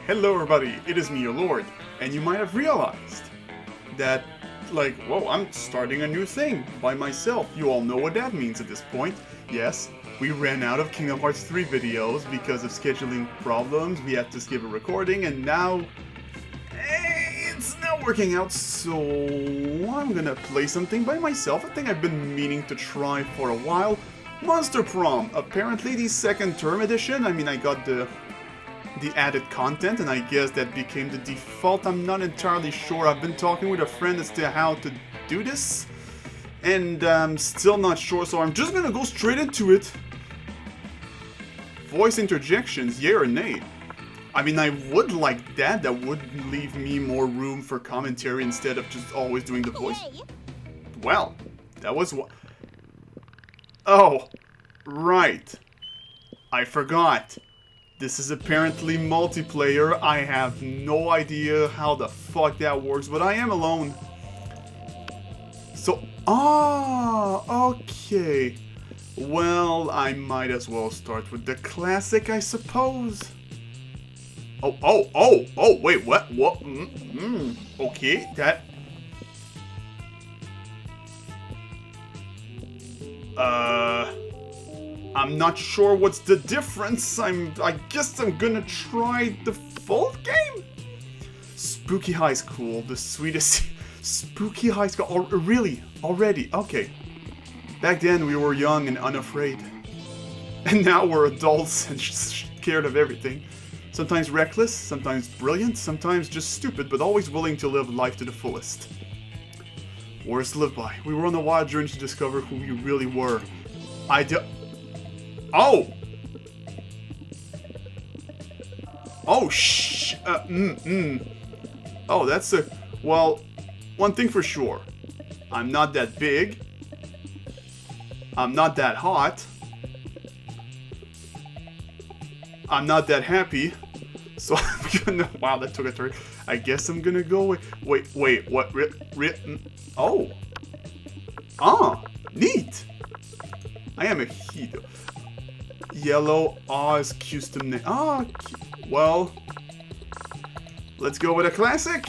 Hello everybody, it is me, your lord, and you might have realized that, like, whoa, I'm starting a new thing by myself. You all know what that means at this point. Yes, we ran out of Kingdom Hearts 3 videos because of scheduling problems. We had to skip a recording, and now it's not working out, so I'm gonna play something by myself. I think I've been meaning to try for a while. Monster Prom, apparently the second term edition. I mean, I got the added content, and I guess that became the default. I'm not entirely sure. I've been talking with a friend as to how to do this, and I'm still not sure, so I'm just gonna go straight into it. Voice interjections, yay or nay? I mean, I would like that. That would leave me more room for commentary instead of just always doing the voice. Well, that was what... Oh, right. I forgot. This is apparently multiplayer. I have no idea how the fuck that works, but I am alone. So, okay. Well, I might as well start with the classic, I suppose. Wait, what? Okay, that... I'm not sure what's the difference. I guess I'm gonna try the full game? Spooky High School, the sweetest... Spooky High School, oh, really? Already? Okay. Back then we were young and unafraid. And now we're adults and scared of everything. Sometimes reckless, sometimes brilliant, sometimes just stupid, but always willing to live life to the fullest. Words to live by. We were on a wild journey to discover who we really were. Oh! Oh, Oh, that's a... Well, one thing for sure. I'm not that big. I'm not that hot. I'm not that happy. So I'm gonna... Wow, that took a turn. I guess I'm gonna go with... Wait, what? Oh. Ah, neat. I am a Hido. Yellow is custom name. Well, let's go with a classic.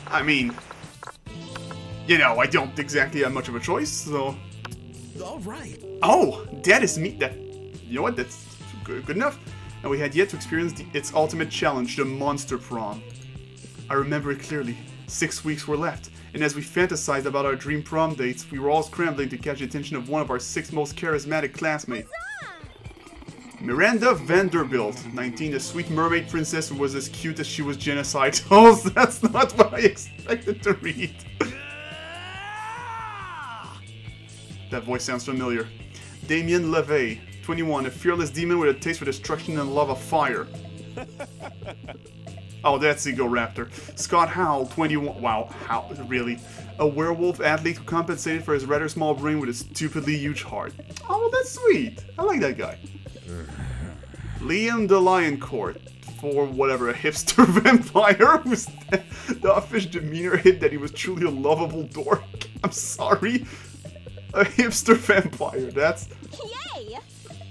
I mean, you know, I don't exactly have much of a choice, so. All right. Oh, that is me. That, you know what? That's good enough. And we had yet to experience its ultimate challenge, the Monster Prom. I remember it clearly. 6 weeks were left. And as we fantasized about our dream prom dates, we were all scrambling to catch the attention of one of our 6 most charismatic classmates. Miranda Vanderbilt, 19, a sweet mermaid princess who was as cute as she was genocide. Oh, that's not what I expected to read. That voice sounds familiar. Damien LeVay, 21, a fearless demon with a taste for destruction and love of fire. Oh, that's Ego Raptor. Scott Howell, 21. Wow, how really? A werewolf athlete who compensated for his rather small brain with a stupidly huge heart. Oh, well, that's sweet. I like that guy. Liam the Lion Court, for whatever, a hipster vampire whose offish demeanor hid that he was truly a lovable dork. I'm sorry. A hipster vampire, that's... Yay!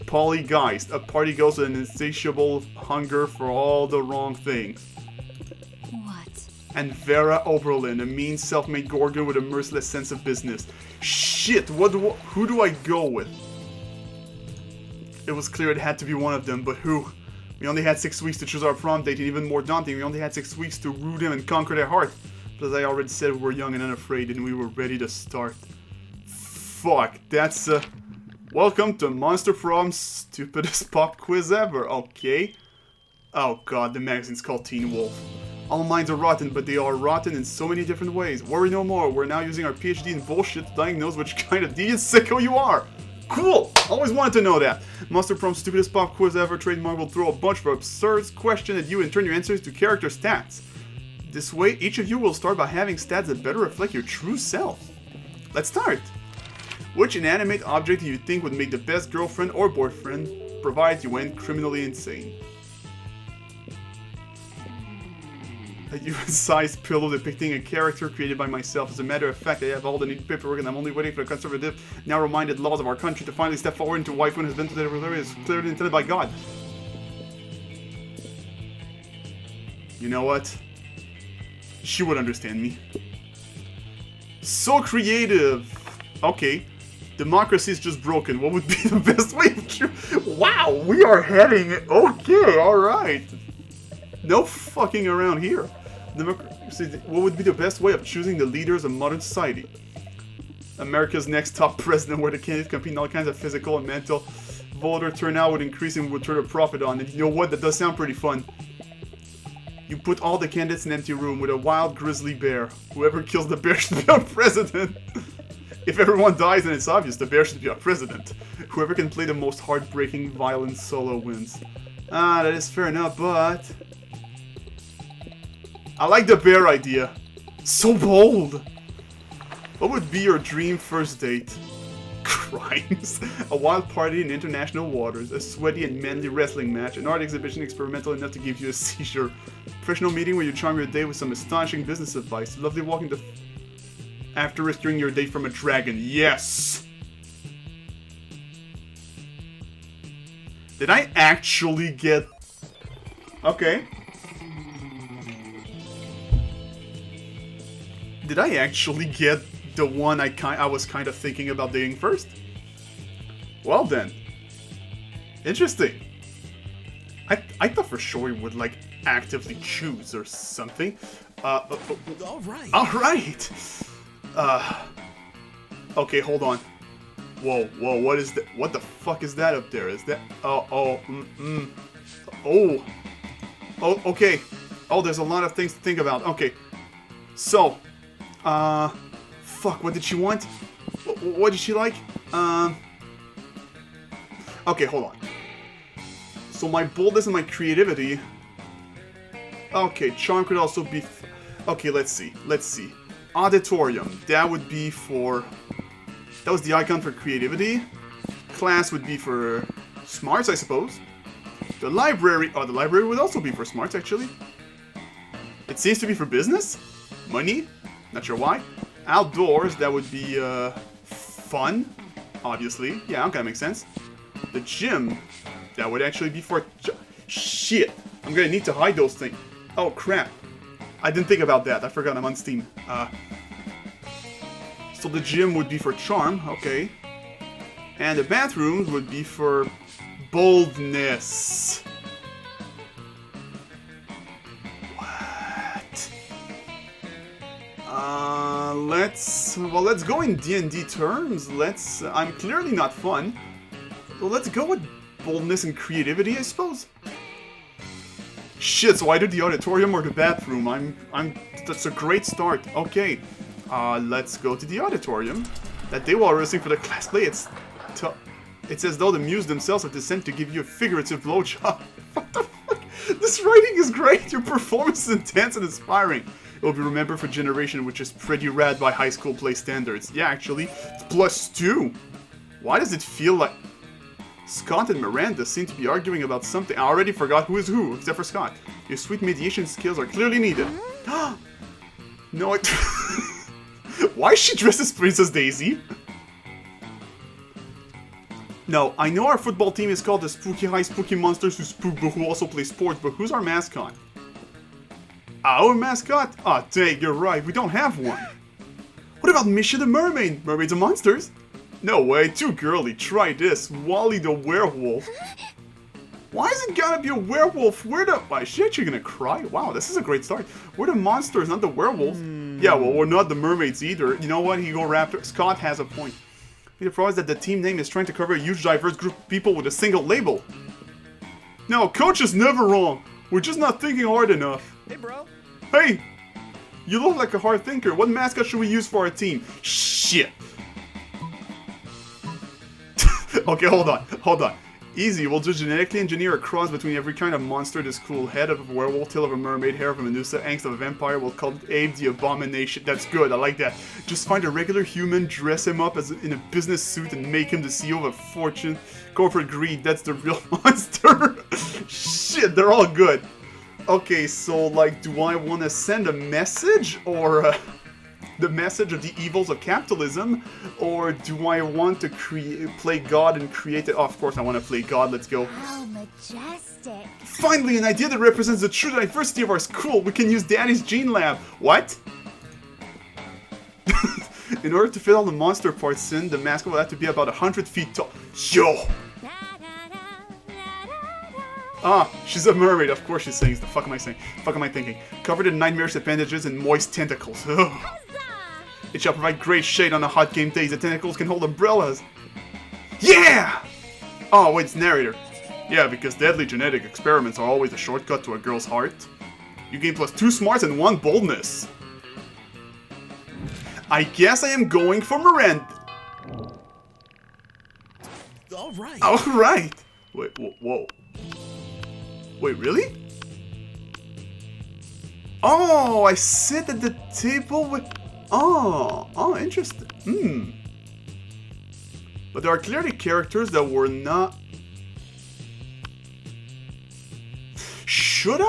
Polly Geist, a party ghost with an insatiable hunger for all the wrong things. What? And Vera Oberlin, a mean self-made gorgon with a merciless sense of business. Shit, who do I go with? It was clear it had to be one of them, but who? We only had 6 weeks to choose our prom date, and even more daunting, we only had 6 weeks to woo them and conquer their heart. But as I already said, we were young and unafraid, and we were ready to start. Fuck, that's welcome to Monster Prom's stupidest pop quiz ever, okay? Oh god, the magazine's called Teen Wolf. All minds are rotten, but they are rotten in so many different ways. Worry no more, we're now using our PhD in bullshit to diagnose which kind of deviant sicko you are. Cool! Always wanted to know that. Monster Prom's stupidest pop quiz ever. Trademark will throw a bunch of absurd questions at you and turn your answers to character stats. This way, each of you will start by having stats that better reflect your true self. Let's start! Which inanimate object do you think would make the best girlfriend or boyfriend, provided you went criminally insane? A human-sized pillow depicting a character created by myself. As a matter of fact, I have all the needed paperwork and I'm only waiting for the conservative, now reminded laws of our country to finally step forward into waifu has been to the is clearly intended by God. You know what? She would understand me. So creative. Okay. Democracy is just broken. What would be the best way of Wow, we are heading... Okay, alright. No fucking around here. Democracy, what would be the best way of choosing the leaders of modern society? America's next top president, where the candidates compete in all kinds of physical and mental. Voter turnout would increase and would turn a profit on. And you know what? That does sound pretty fun. You put all the candidates in an empty room with a wild grizzly bear. Whoever kills the bear should be our president. If everyone dies, then it's obvious the bear should be our president. Whoever can play the most heartbreaking violin solo wins. Ah, that is fair enough, but... I like the bear idea. So bold! What would be your dream first date? Crimes. A wild party in international waters. A sweaty and manly wrestling match. An art exhibition experimental enough to give you a seizure. Professional meeting where you charm your day with some astonishing business advice. Lovely walking the... After rescuing your date from a dragon. Yes! Did I actually get... Okay. Did I actually get the one I was kind of thinking about dating first? Well then. Interesting. I thought for sure he would like actively choose or something. Alright. Alright! Okay, hold on. Whoa, what is that? What the fuck is that up there? Is that... Oh, okay. Oh, there's a lot of things to think about. Okay. So, fuck, what did she want? What did she like? Okay, hold on. So my boldness and my creativity... Okay, charm could also be... Okay, let's see. Auditorium, that would be for... That was the icon for creativity. Class would be for smarts, I suppose. The library... Oh, the library would also be for smarts, actually. It seems to be for business? Money? Not sure why. Outdoors, that would be, fun. Obviously. Yeah, okay, makes sense. The gym, that would actually be for... Shit! I'm gonna need to hide those things. Oh, crap. I didn't think about that. I forgot I'm on Steam. So the gym would be for charm, okay. And the bathrooms would be for boldness. What? Let's go in D&D terms. I'm clearly not fun. So let's go with boldness and creativity, I suppose. Shit, so I did the auditorium or the bathroom. That's a great start. Okay, let's go to the auditorium. That day while rehearsing for the class play, it's as though the muse themselves have descended to give you a figurative blowjob. What the fuck? This writing is great. Your performance is intense and inspiring. It will be remembered for generation, which is pretty rad by high school play standards. Yeah, actually, it's +2. Why does it feel like... Scott and Miranda seem to be arguing about something. I already forgot who is who, except for Scott. Your sweet mediation skills are clearly needed. No, Why is she dressed as Princess Daisy? No, I know our football team is called the Spooky High Spooky Monsters who spook but who also play sports, but who's our mascot? Our mascot? Ah, dang, you're right, we don't have one. What about Misha the Mermaid? Mermaids are monsters? No way, too girly. Try this. Wally the werewolf. Why is it gotta be a werewolf? Why, is she actually gonna cry? Wow, this is a great start. We're the monsters, not the werewolves. Yeah, well, we're not the mermaids either. You know what? Hugo Raptor. Scott has a point. Be surprised that the team name is trying to cover a huge diverse group of people with a single label. No, Coach is never wrong. We're just not thinking hard enough. Hey, bro. Hey! You look like a hard thinker. What mascot should we use for our team? Shit! Okay, hold on. Easy, we'll just genetically engineer a cross between every kind of monster this cool. Head of a werewolf, tail of a mermaid, hair of a Medusa, angst of a vampire. We'll call it Abe the Abomination. That's good, I like that. Just find a regular human, dress him up as in a business suit, and make him the CEO of a fortune. Corporate greed, that's the real monster. Shit, they're all good. Okay, so, like, do I want to send a message, or... the message of the evils of capitalism, or do I want to play God and create it? Oh, of course I want to play God, let's go. How majestic. Finally, an idea that represents the true diversity of our school. We can use Daddy's Gene Lab. What? In order to fit all the monster parts in, the mascot will have to be about 100 feet tall. Yo! Ah, she's a mermaid. Of course she sings. The fuck am I saying? The fuck am I thinking? Covered in nightmarish appendages and moist tentacles. Ugh. It shall provide great shade on the hot game days. The tentacles can hold umbrellas. Yeah! Oh, wait, it's narrator. Yeah, because deadly genetic experiments are always a shortcut to a girl's heart. You gain +2 smarts and 1 boldness. I guess I am going for Miranda. Alright. Alright. Wait, whoa. Wait, really? Oh, I sit at the table with... Oh, interesting. But there are clearly characters that were not... Should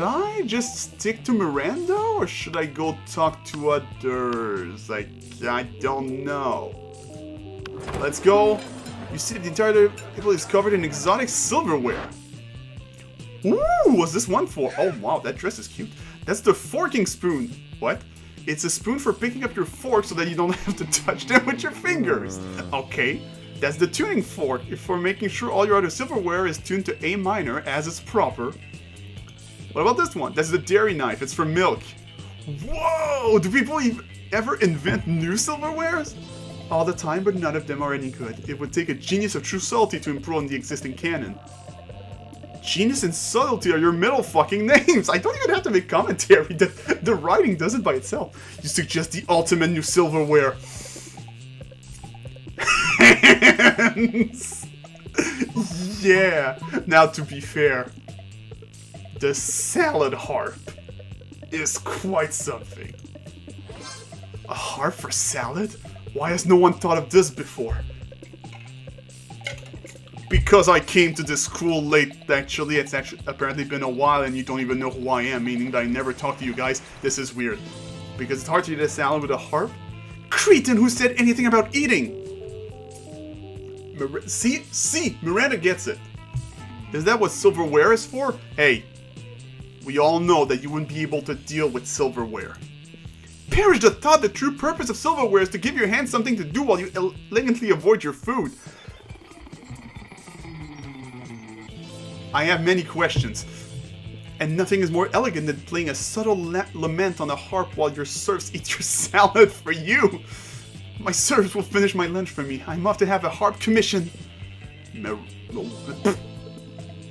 I just stick to Miranda, or should I go talk to others? I don't know. Let's go. You see, the entire table is covered in exotic silverware. Ooh, what's this one for? Oh wow, that dress is cute. That's the forking spoon. What? It's a spoon for picking up your fork so that you don't have to touch them with your fingers. Okay. That's the tuning fork, for making sure all your other silverware is tuned to A minor as it's proper. What about this one? That's the dairy knife. It's for milk. Whoa! Do people ever invent new silverwares? All the time, but none of them are any good. It would take a genius of true subtlety to improve on the existing canon. Genius and subtlety are your middle fucking names. I don't even have to make commentary. The writing does it by itself. You suggest the ultimate new silverware. Yeah. Now, to be fair, the salad harp is quite something. A harp for salad? Why has no one thought of this before? Because I came to this school late, actually. It's actually apparently been a while and you don't even know who I am, meaning that I never talked to you guys. This is weird. Because it's hard to eat a salad with a harp? Cretin, who said anything about eating? See? Miranda gets it. Is that what silverware is for? Hey, we all know that you wouldn't be able to deal with silverware. Perish the thought the true purpose of silverware is to give your hands something to do while you elegantly avoid your food. I have many questions, and nothing is more elegant than playing a subtle lament on a harp while your serfs eat your salad for you. My serfs will finish my lunch for me. I'm off to have a harp commission.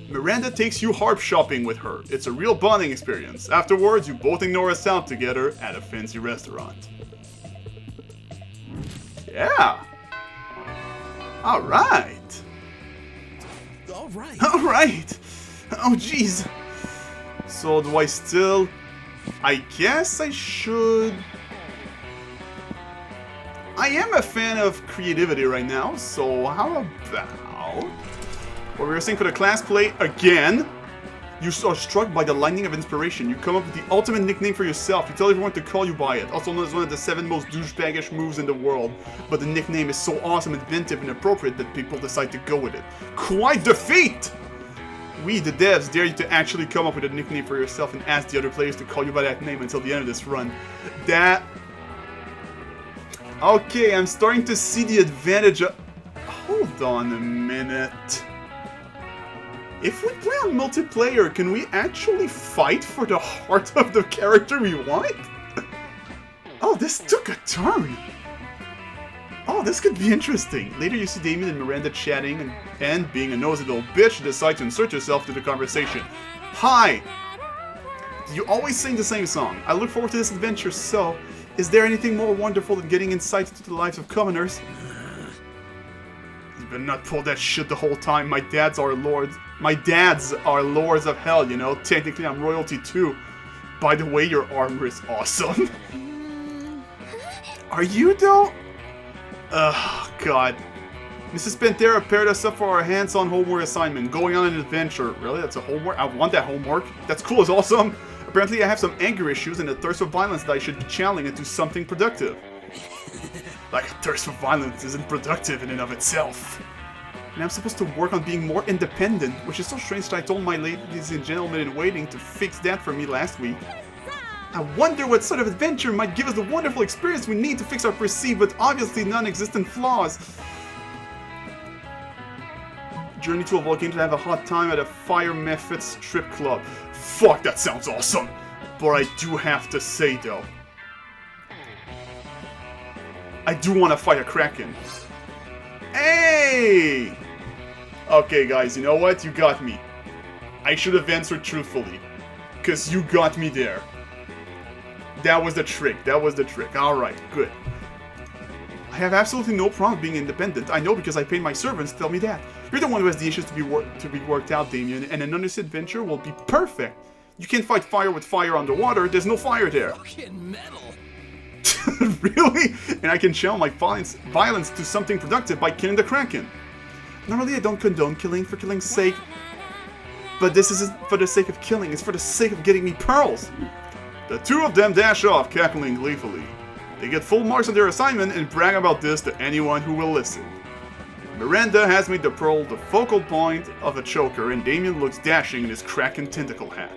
Miranda takes you harp shopping with her. It's a real bonding experience. Afterwards, you both ignore a sound together at a fancy restaurant. Yeah. Alright. Alright. Oh, jeez. So, do I still... I guess I should... I am a fan of creativity right now, so how about... What we were saying for the class play, again, you are struck by the lightning of inspiration. You come up with the ultimate nickname for yourself. You tell everyone to call you by it. Also known as one of the 7 most douchebaggish moves in the world. But the nickname is so awesome, inventive, and appropriate that people decide to go with it. Quite the feat! We, the devs, dare you to actually come up with a nickname for yourself and ask the other players to call you by that name until the end of this run. That... Okay, I'm starting to see the advantage of... Hold on a minute. If we play on multiplayer, can we actually fight for the heart of the character we want? Oh, this took a turn. Oh, this could be interesting. Later you see Damien and Miranda chatting and being a nosy little bitch, decide to insert yourself to the conversation. Hi! You always sing the same song. I look forward to this adventure, so... Is there anything more wonderful than getting insight into the lives of commoners? You better not pull that shit the whole time. My dads are lords of hell, you know. Technically, I'm royalty too. By the way, your armor is awesome. Are you though? Ugh, God. Mrs. Pantera paired us up for our hands-on homework assignment. Going on an adventure. Really? That's a homework? I want that homework. That's cool. It's awesome. Apparently I have some anger issues and a thirst for violence that I should be channeling into something productive. Like a thirst for violence isn't productive in and of itself. And I'm supposed to work on being more independent, which is so strange that I told my ladies and gentlemen in waiting to fix that for me last week. I wonder what sort of adventure might give us the wonderful experience we need to fix our perceived but obviously non-existent flaws. Journey to a volcano to have a hot time at a Fire Method strip club. Fuck, that sounds awesome! But I do have to say though, I do want to fight a Kraken. Hey! Okay guys, you know what? You got me. I should have answered truthfully. Because you got me there. That was the trick. That was the trick. Alright, good. I have absolutely no problem being independent. I know because I paid my servants to tell me that. You're the one who has the issues to be worked out, Damien, and an honest adventure will be perfect. You can't fight fire with fire underwater. There's no fire there. Fucking metal. Really? And I can channel my violence to something productive by killing the Kraken. Normally I don't condone killing for killing's sake, but this isn't for the sake of killing, it's for the sake of getting me pearls. The two of them dash off, cackling gleefully. They get full marks on their assignment and brag about this to anyone who will listen. Miranda has made the pearl the focal point of a choker, and Damien looks dashing in his Kraken tentacle hat.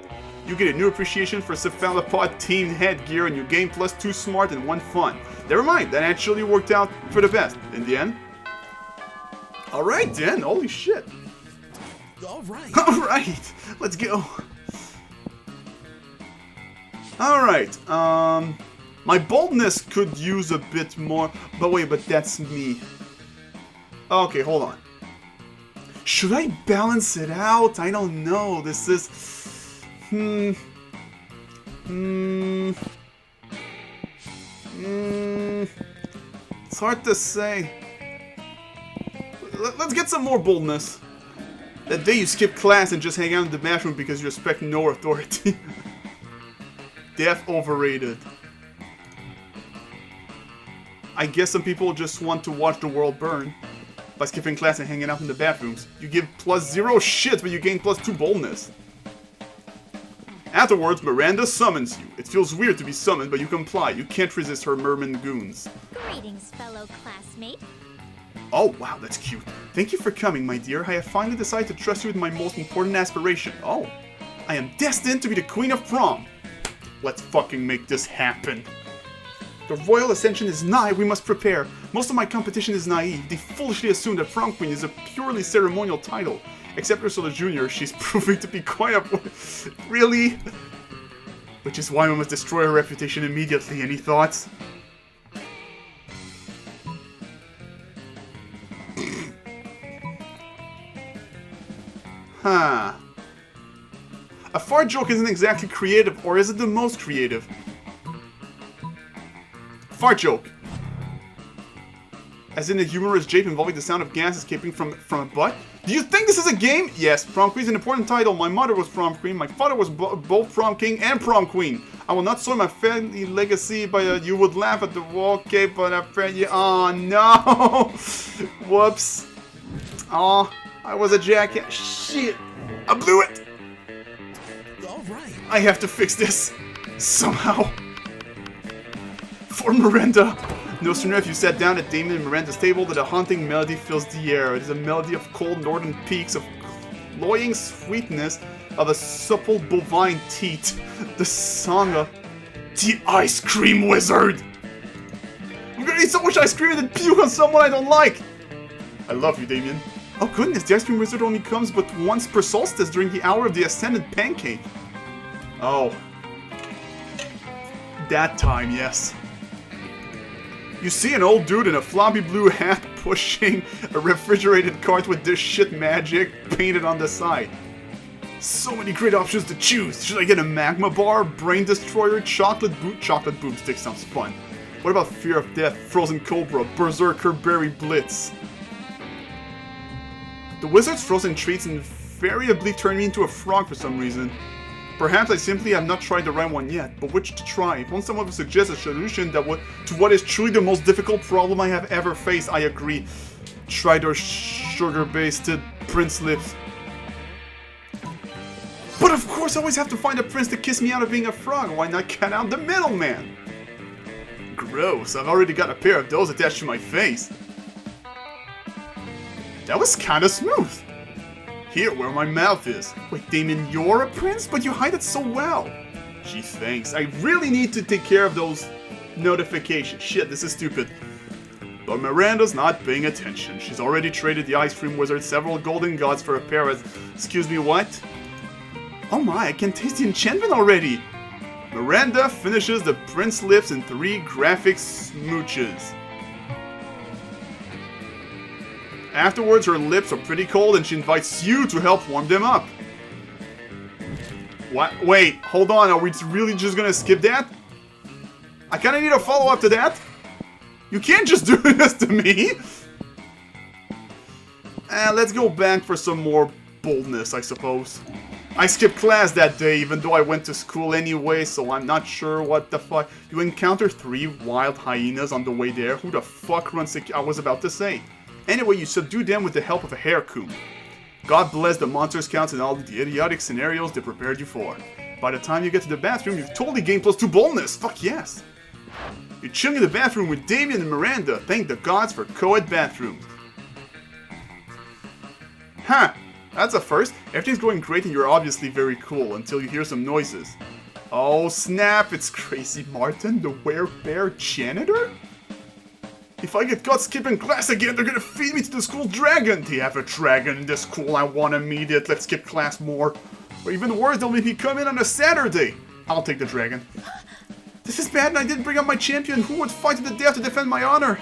You get a new appreciation for cephalopod themed headgear, and you gain +2 smart and 1 fun. Never mind, that actually worked out for the best in the end. Alright then, holy shit. Alright, let's go. Alright, my boldness could use a bit more, but wait, but that's me. Okay, hold on. Should I balance it out? I don't know, this is... It's hard to say. Let's get some more boldness. That day you skip class and just hang out in the bathroom because you respect no authority. Death overrated. I guess some people just want to watch the world burn by skipping class and hanging out in the bathrooms. You give +0 shit, but you gain +2 boldness. Afterwards, Miranda summons you. It feels weird to be summoned, but you comply. You can't resist her merman goons. Greetings, fellow classmate. Oh, wow, that's cute. Thank you for coming, my dear. I have finally decided to trust you with my most important aspiration. Oh, I am destined to be the queen of prom. Let's fucking make this happen. The royal ascension is nigh, we must prepare. Most of my competition is naive. They foolishly assume that prom queen is a purely ceremonial title. Except Ursula Jr., she's proving to be quite a... Really? Which is why we must destroy her reputation immediately. Any thoughts? Huh. A fart joke isn't exactly creative, or is it the most creative? Fart joke. As in a humorous jape involving the sound of gas escaping from a butt? Do you think this is a game? Yes, prom queen is an important title. My mother was prom queen, my father was both prom king and prom queen. I will not soil my family legacy, but you would laugh at the wall, okay, but I'm afraid you... Oh, no! Whoops. Oh, I was a jackass. Shit! I blew it! Alright. I have to fix this. Somehow. For Miranda. No sooner have you sat down at Damien and Miranda's table that a haunting melody fills the air. It is a melody of cold northern peaks, of cloying sweetness, of a supple bovine teat. The song of the Ice Cream Wizard. I'm gonna eat so much ice cream and then puke on someone I don't like. I love you, Damien. Oh goodness, the Ice Cream Wizard only comes but once per solstice during the hour of the Ascendant Pancake. Oh. That time, yes. You see an old dude in a floppy blue hat pushing a refrigerated cart with this shit magic painted on the side. So many great options to choose. Should I get a magma bar, brain destroyer, chocolate boomstick sounds fun. What about Fear of Death, Frozen Cobra, Berserker Berry Blitz? The wizard's frozen treats invariably turn me into a frog for some reason. Perhaps I simply have not tried the right one yet, but which to try? If want someone to suggest a solution to what is truly the most difficult problem I have ever faced, I agree. Try their sugar-based Prince Lips. But But of course I always have to find a prince to kiss me out of being a frog. Why not cut out the middleman? Gross, I've already got a pair of those attached to my face. That was kinda smooth. Here, where my mouth is. Wait, Damien, you're a prince? But you hide it so well. Gee, thanks. I really need to take care of those notifications. Shit, this is stupid. But Miranda's not paying attention. She's already traded the ice cream wizard several golden gods for a pair of... Excuse me, what? Oh my, I can taste the enchantment already! Miranda finishes the prince lips in 3 graphic smooches. Afterwards, her lips are pretty cold and she invites you to help warm them up. What? Wait, hold on, are we really just gonna skip that? I kinda need a follow-up to that. You can't just do this to me! Let's go back for some more boldness, I suppose. I skipped class that day, even though I went to school anyway, so I'm not sure what the fuck. You encounter 3 wild hyenas on the way there. Who the fuck runs the... I was about to say. Anyway, you subdue them with the help of a haircoon. God bless the monster scouts and all the idiotic scenarios they prepared you for. By the time you get to the bathroom, you've totally gained +2 boldness. Fuck yes. You're chilling in the bathroom with Damien and Miranda. Thank the gods for co-ed bathrooms. Huh. That's a first. Everything's going great and you're obviously very cool until you hear some noises. Oh snap, it's Crazy Martin, the werebear janitor? If I get caught skipping class again, they're gonna feed me to the school dragon! Do you have a dragon in this school? I wanna meet it. Let's skip class more. Or even worse, they'll make me come in on a Saturday. I'll take the dragon. This is bad and I didn't bring up my champion. Who would fight to the death to defend my honor?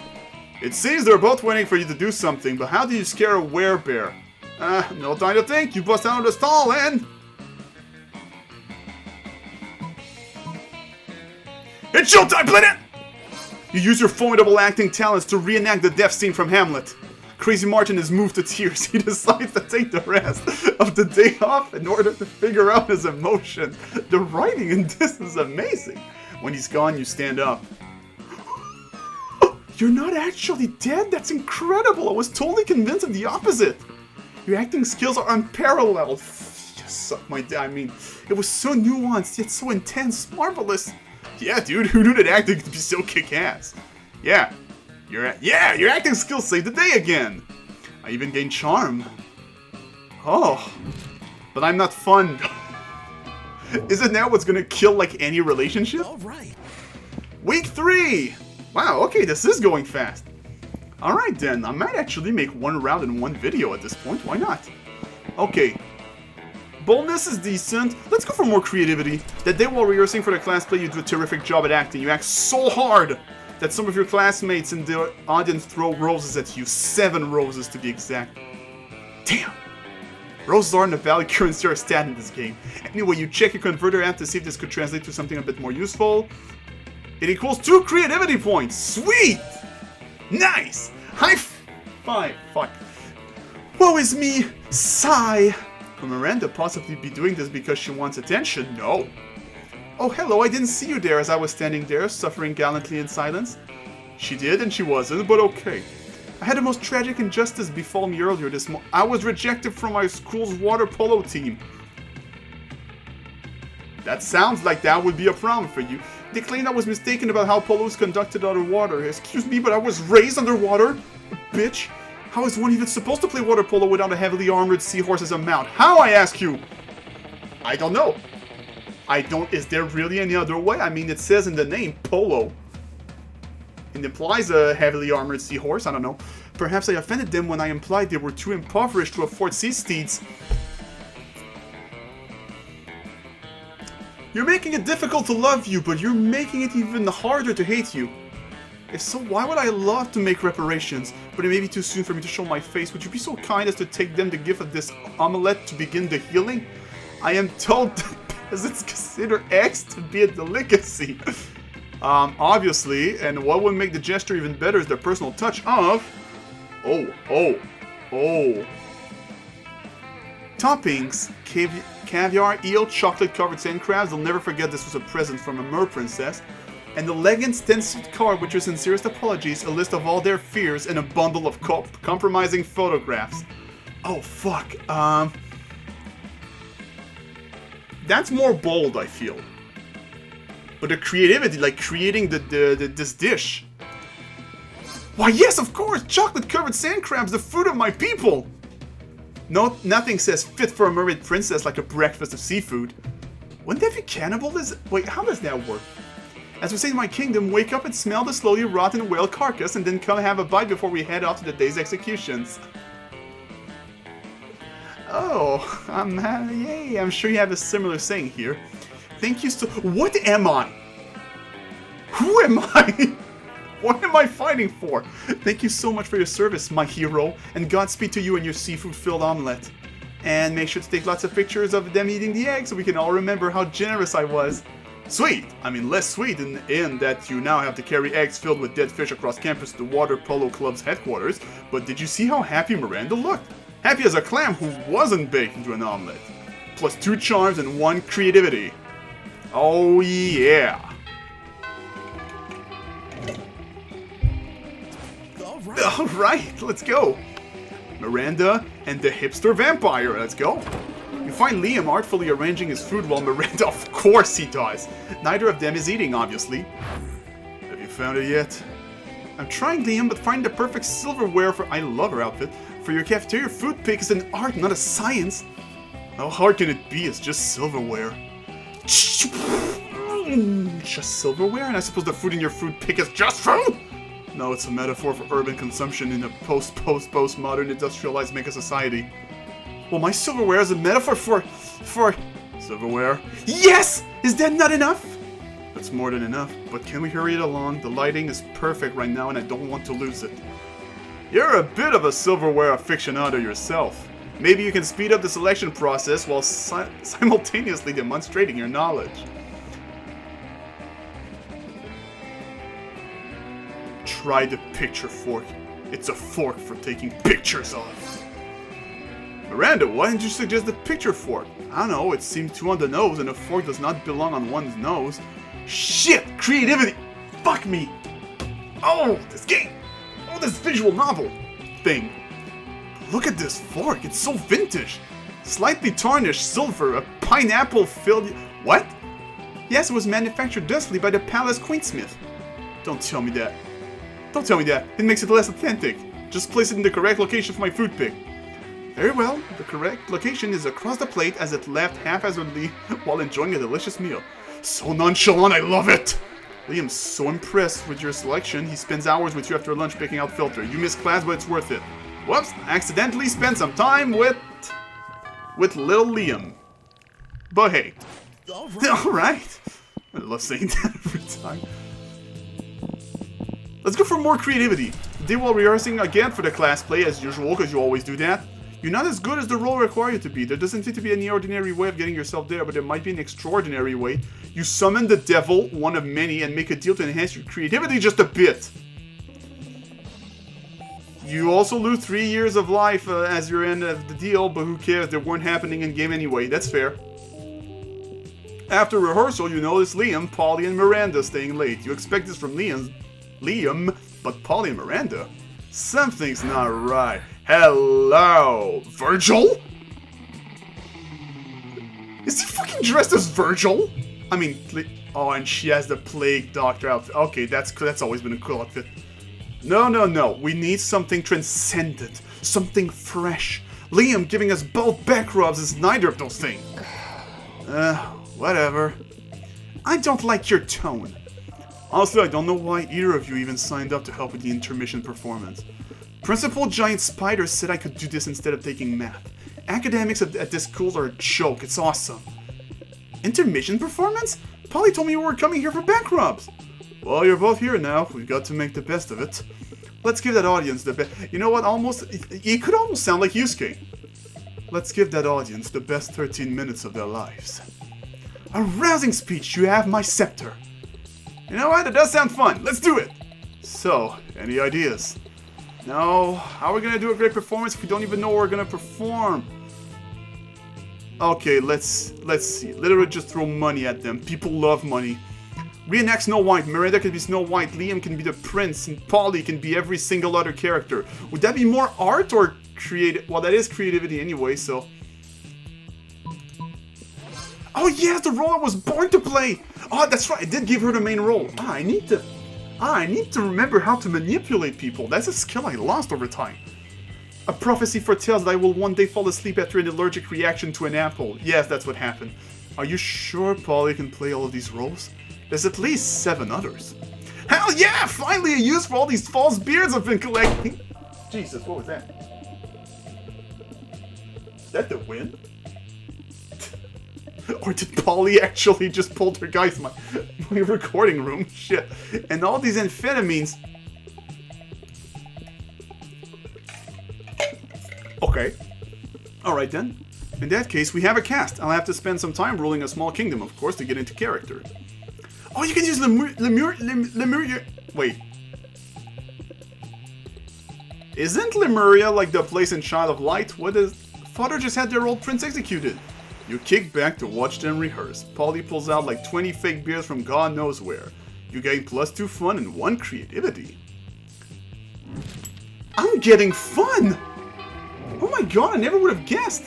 It seems they're both waiting for you to do something, but how do you scare a werebear? No time to think. You bust out of the stall and... It's showtime, planet! You use your formidable acting talents to reenact the death scene from Hamlet. Crazy Martin is moved to tears. He decides to take the rest of the day off in order to figure out his emotions. The writing in this is amazing. When he's gone, you stand up. You're not actually dead? That's incredible. I was totally convinced of the opposite. Your acting skills are unparalleled. Just suck my I mean, it was so nuanced, yet so intense, marvelous. Yeah, dude, who knew that acting could be so kick-ass? Yeah, your acting skills saved the day again. I even gained charm. Oh, but I'm not fun. Is it now what's gonna kill like any relationship? All right. Week 3. Wow, okay, this is going fast. Alright then, I might actually make one round in one video at this point, why not? Okay. Boldness is decent. Let's go for more creativity. That day while rehearsing for the class play, you do a terrific job at acting. You act so hard that some of your classmates in the audience throw roses at you. 7 roses to be exact. Damn! Roses aren't a valid currency or a stat in this game. Anyway, you check your converter app to see if this could translate to something a bit more useful. It equals 2 creativity points! Sweet! Nice! High five! Fuck. Woe is me! Sigh! Could Miranda possibly be doing this because she wants attention? No. Oh, hello, I didn't see you there as I was standing there, suffering gallantly in silence. She did and she wasn't, but okay. I had the most tragic injustice befall me earlier this month. I was rejected from my school's water polo team. That sounds like that would be a problem for you. They claimed I was mistaken about how polo is conducted underwater. Excuse me, but I was raised underwater? Bitch. How is one even supposed to play water polo without a heavily armored seahorse as a mount? How, I ask you? I don't know. Is there really any other way? I mean, it says in the name, polo. It implies a heavily armored seahorse, I don't know. Perhaps I offended them when I implied they were too impoverished to afford sea steeds. You're making it difficult to love you, but you're making it even harder to hate you. If so, why would I love to make reparations? But it may be too soon for me to show my face. Would you be so kind as to take them the gift of this omelette to begin the healing? I am told that peasants consider eggs to be a delicacy. Obviously, and what would make the gesture even better is the personal touch of... Oh. Toppings. Caviar, eel, chocolate-covered sand crabs. They'll never forget this was a present from a mer princess. And the Leggins stenciled card with your sincerest apologies, a list of all their fears, and a bundle of compromising photographs. Oh, fuck. That's more bold, I feel. But the creativity, like creating this dish. Why, yes, of course! Chocolate-covered sand crabs, the food of my people! No, nothing says fit for a mermaid princess like a breakfast of seafood. Wouldn't that be cannibalism? Wait, how does that work? As we say in my kingdom, wake up and smell the slowly rotten whale carcass and then come have a bite before we head off to the day's executions. Oh, yay, I'm sure you have a similar saying here. Thank you so... What am I? Who am I? What am I fighting for? Thank you so much for your service, my hero, and Godspeed to you and your seafood-filled omelette. And make sure to take lots of pictures of them eating the egg so we can all remember how generous I was. Sweet! I mean, less sweet in that you now have to carry eggs filled with dead fish across campus to the Water Polo Club's headquarters, but did you see how happy Miranda looked? Happy as a clam who wasn't baked into an omelette. Plus 2 charms and 1 creativity. Oh yeah! Alright, let's go! Miranda and the hipster vampire, let's go! You find Liam artfully arranging his food while Miranda, of course he does! Neither of them is eating, obviously. Have you found it yet? I'm trying, Liam, but finding the perfect silverware for— I love her outfit. For your cafeteria food pick is an art, not a science. How hard can it be? It's just silverware. Just silverware? And I suppose the food in your food pick is just food? No, it's a metaphor for urban consumption in a post-modern industrialized mega society. Well, my silverware is a metaphor for silverware. Yes! Is that not enough? That's more than enough, but can we hurry it along? The lighting is perfect right now and I don't want to lose it. You're a bit of a silverware aficionado yourself. Maybe you can speed up the selection process while simultaneously demonstrating your knowledge. Try the picture fork. It's a fork for taking pictures of. Miranda, why didn't you suggest the picture fork? I don't know, it seemed too on the nose and a fork does not belong on one's nose. Shit! Creativity! Fuck me! Oh, this game! Oh, this visual novel thing. Look at this fork, it's so vintage. Slightly tarnished silver, a pineapple filled... What? Yes, it was manufactured dustily by the Palace Queensmith. Don't tell me that. Don't tell me that. It makes it less authentic. Just place it in the correct location for my food pick. Very well. The correct location is across the plate as it left haphazardly while enjoying a delicious meal. So nonchalant, I love it! Liam's so impressed with your selection, he spends hours with you after lunch picking out filter. You missed class, but it's worth it. Whoops, I accidentally spent some time with little Liam. But hey. Alright. I love saying that every time. Let's go for more creativity. Today while rehearsing again for the class play as usual, because you always do that. You're not as good as the role requires you to be. There doesn't seem to be any ordinary way of getting yourself there, but there might be an extraordinary way. You summon the devil, one of many, and make a deal to enhance your creativity just a bit. You also lose 3 years of life as your end of the deal, but who cares? They weren't happening in game anyway. That's fair. After rehearsal, you notice Liam, Polly, and Miranda staying late. You expect this from Liam, but Polly and Miranda? Something's not right. Hello, Virgil? Is he fucking dressed as Virgil? I mean, oh, and she has the plague doctor outfit. Okay, that's always been a cool outfit. No. We need something transcendent, something fresh. Liam giving us both back rubs is neither of those things. Whatever. I don't like your tone. Honestly, I don't know why either of you even signed up to help with the intermission performance. Principal Giant Spider said I could do this instead of taking math. Academics at this school are a joke, it's awesome. Intermission performance? Polly told me you were coming here for back rubs. Well, you're both here now, we've got to make the best of it. Let's give that audience the best. You know what, it could almost sound like Yusuke. Let's give that audience the best 13 minutes of their lives. A rousing speech, you have my scepter. You know what, it does sound fun, let's do it. So, any ideas? No, how are we gonna do a great performance if we don't even know we're gonna perform? Okay, let's see. Literally just throw money at them. People love money. Reenact Snow White. Miranda can be Snow White. Liam can be the prince. And Polly can be every single other character. Would that be more art or creative? Well, that is creativity anyway, so. Oh yes, the role I was born to play! Oh, that's right, I did give her the main role. I need to remember how to manipulate people. That's a skill I lost over time. A prophecy foretells that I will one day fall asleep after an allergic reaction to an apple. Yes, that's what happened. Are you sure Polly can play all of these roles? There's at least 7 others. Hell yeah! Finally a use for all these false beards I've been collecting! Jesus, what was that? Is that the wind? Or did Polly actually just poltergeist my recording room? Shit. And all these amphetamines... Okay. Alright then. In that case, we have a cast. I'll have to spend some time ruling a small kingdom, of course, to get into character. Oh, you can use Lemuria... Wait. Isn't Lemuria like the place in Child of Light? What is... Father just had their old prince executed. You kick back to watch them rehearse. Polly pulls out like 20 fake beers from God knows where. You gain +2 fun and 1 creativity. I'm getting fun! Oh my god, I never would have guessed!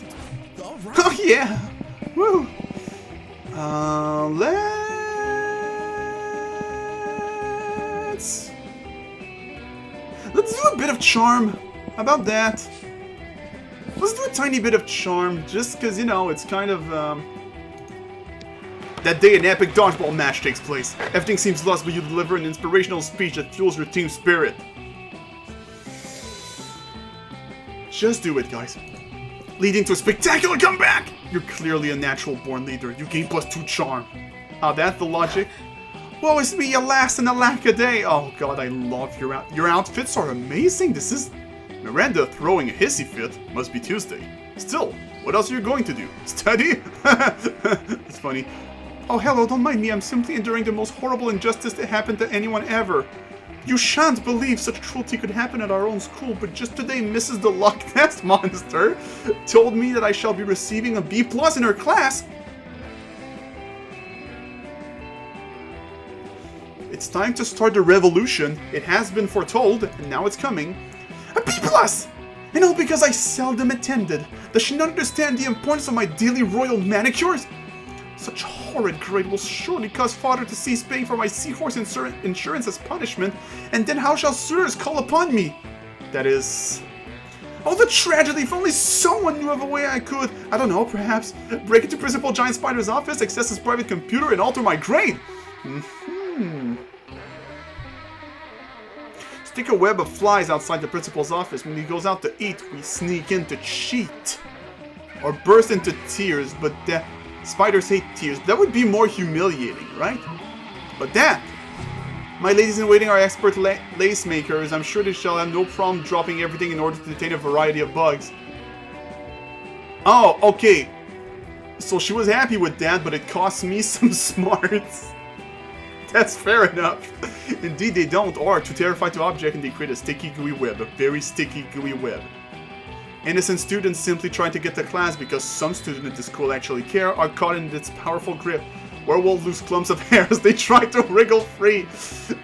All right. Oh yeah! Woo! Let's do a bit of charm. How about that? Let's do a tiny bit of charm, just because, you know, it's kind of, that day an epic dodgeball match takes place. Everything seems lost, but you deliver an inspirational speech that fuels your team spirit. Just do it, guys. Leading to a spectacular comeback! You're clearly a natural born leader. You gain +2 charm. Ah, that's the logic. Woe is me, alas and alack a day! Oh god, I love your outfits are amazing. This is... Miranda throwing a hissy fit. Must be Tuesday. Still, what else are you going to do? Study? It's funny. Oh hello, don't mind me. I'm simply enduring the most horrible injustice that happened to anyone ever. You shan't believe such cruelty could happen at our own school, but just today Mrs. the Loch Ness Monster told me that I shall be receiving a B+ in her class. It's time to start the revolution. It has been foretold, and now it's coming. A B+! And all because I seldom attended. Does she not understand the importance of my daily royal manicures? Such horrid grade will surely cause father to cease paying for my seahorse insurance as punishment, and then how shall suitors call upon me? That is... Oh, the tragedy! If only someone knew of a way I could, I don't know, perhaps, break into Principal Giant Spider's office, access his private computer, and alter my grade! Stick a web of flies outside the principal's office. When he goes out to eat, we sneak in to cheat. Or burst into tears, but that... Spiders hate tears. That would be more humiliating, right? But that... My ladies in waiting are expert lace makers. I'm sure they shall have no problem dropping everything in order to detain a variety of bugs. Oh, okay. So she was happy with that, but it cost me some smarts. That's fair enough. Indeed they don't, or too terrified to object and they create a sticky gooey web, a very sticky gooey web. Innocent students simply trying to get to class because some students at the school actually care are caught in its powerful grip. Werewolves lose clumps of hair as they try to wriggle free.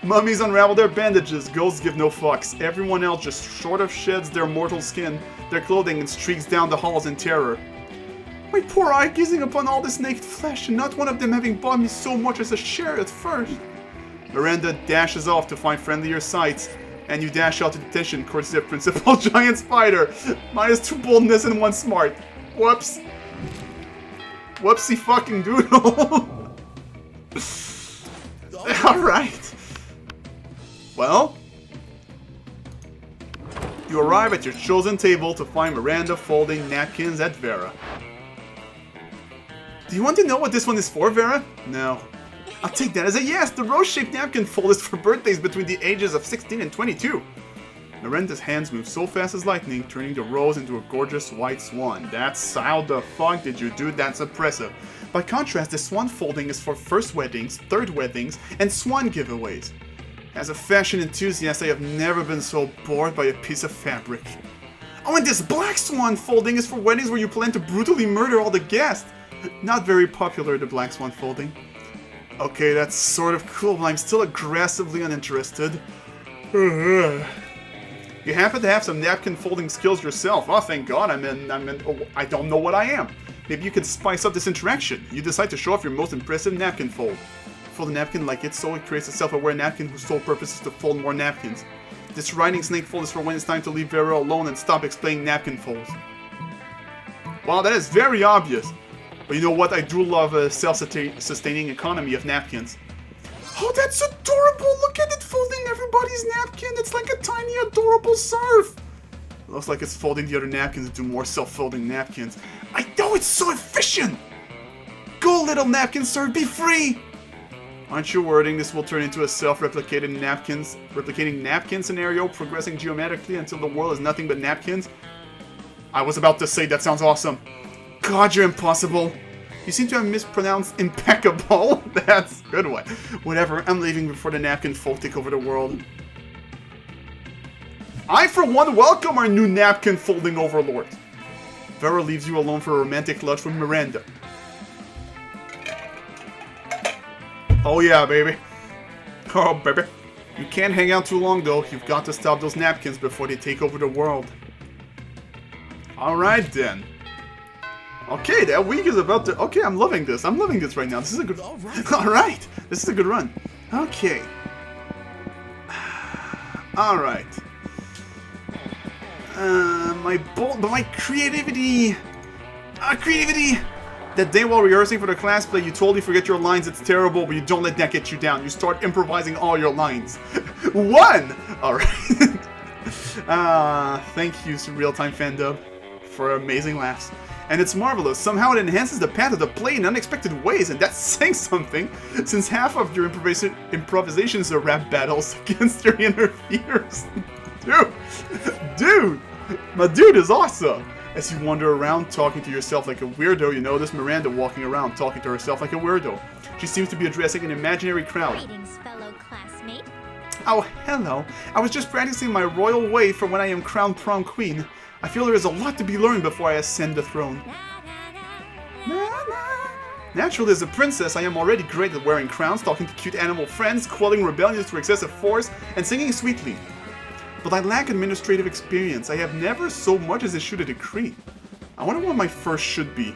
Mummies unravel their bandages, ghosts give no fucks. Everyone else just sort of sheds their mortal skin, their clothing, and streaks down the halls in terror. My poor eye gazing upon all this naked flesh, and not one of them having bought me so much as a share at first. Miranda dashes off to find friendlier sights, and you dash out to detention courtesy of Principal Giant Spider. -2 boldness and 1 smart. Whoops. Whoopsie fucking doodle. Alright. Well, you arrive at your chosen table to find Miranda folding napkins at Vera. Do you want to know what this one is for, Vera? No. I'll take that as a yes! The rose-shaped napkin fold is for birthdays between the ages of 16 and 22. Miranda's hands move so fast as lightning, turning the rose into a gorgeous white swan. That's how the fuck did you do? That's impressive. By contrast, the swan folding is for first weddings, third weddings, and swan giveaways. As a fashion enthusiast, I have never been so bored by a piece of fabric. Oh, and this black swan folding is for weddings where you plan to brutally murder all the guests. Not very popular, the black swan folding. Okay, that's sort of cool, but I'm still aggressively uninterested. You happen to have some napkin folding skills yourself. Oh, thank God, I don't know what I am. Maybe you could spice up this interaction. You decide to show off your most impressive napkin fold. Fold a napkin like it so it creates a self-aware napkin whose sole purpose is to fold more napkins. This riding snake fold is for when it's time to leave Vero alone and stop explaining napkin folds. Wow, that is very obvious. But you know what? I do love a self-sustaining economy of napkins. Oh, that's adorable! Look at it folding everybody's napkin! It's like a tiny, adorable surf! Looks like it's folding the other napkins into more self-folding napkins. I know, it's so efficient! Go, little napkin sir, be free! Aren't you worrying this will turn into a self-replicating napkin scenario, progressing geometrically until the world is nothing but napkins? I was about to say that sounds awesome. God, you're impossible. You seem to have mispronounced impeccable. That's a good one. Whatever, I'm leaving before the napkin folk take over the world. I, for one, welcome our new napkin folding overlord. Vera leaves you alone for a romantic lunch with Miranda. Oh yeah, baby. Oh, baby. You can't hang out too long, though. You've got to stop those napkins before they take over the world. Alright, then. Okay, that week is about to... Okay, I'm loving this. I'm loving this right now. This is a good... Alright. This is a good run. Okay. Alright. My creativity... creativity! That day while rehearsing for the class play, you totally forget your lines. It's terrible, but you don't let that get you down. You start improvising all your lines. 1! Alright. Thank you, Real-Time Fandub, for amazing laughs. And it's marvelous. Somehow it enhances the path of the play in unexpected ways, and that's saying something, since half of your improvisations are rap battles against your inner fears. Dude! My dude is awesome! As you wander around talking to yourself like a weirdo, you notice Miranda walking around talking to herself like a weirdo. She seems to be addressing an imaginary crowd. Greetings, fellow classmate. Oh, hello. I was just practicing my royal way for when I am crowned prom queen. I feel there is a lot to be learned before I ascend the throne. Naturally, as a princess, I am already great at wearing crowns, talking to cute animal friends, quelling rebellions through excessive force, and singing sweetly. But I lack administrative experience. I have never so much as issued a decree. I wonder what my first should be.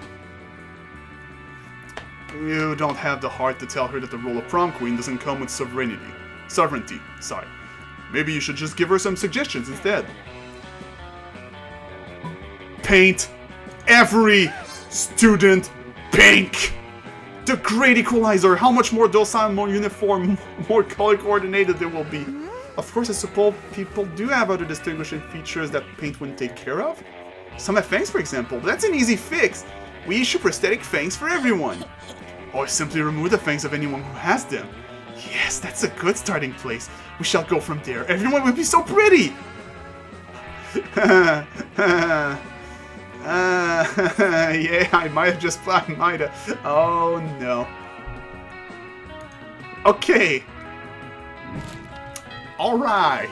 You don't have the heart to tell her that the role of prom queen doesn't come with sovereignty. Sorry. Maybe you should just give her some suggestions instead. Paint every student pink! The great equalizer! How much more docile, more uniform, more color coordinated they will be. Of course, I suppose people do have other distinguishing features that paint wouldn't take care of. Some have fangs, for example, but that's an easy fix. We issue prosthetic fangs for everyone. Or simply remove the fangs of anyone who has them. Yes, that's a good starting place. We shall go from there. Everyone would be so pretty! Yeah, I might have. Oh no. Okay. Alright.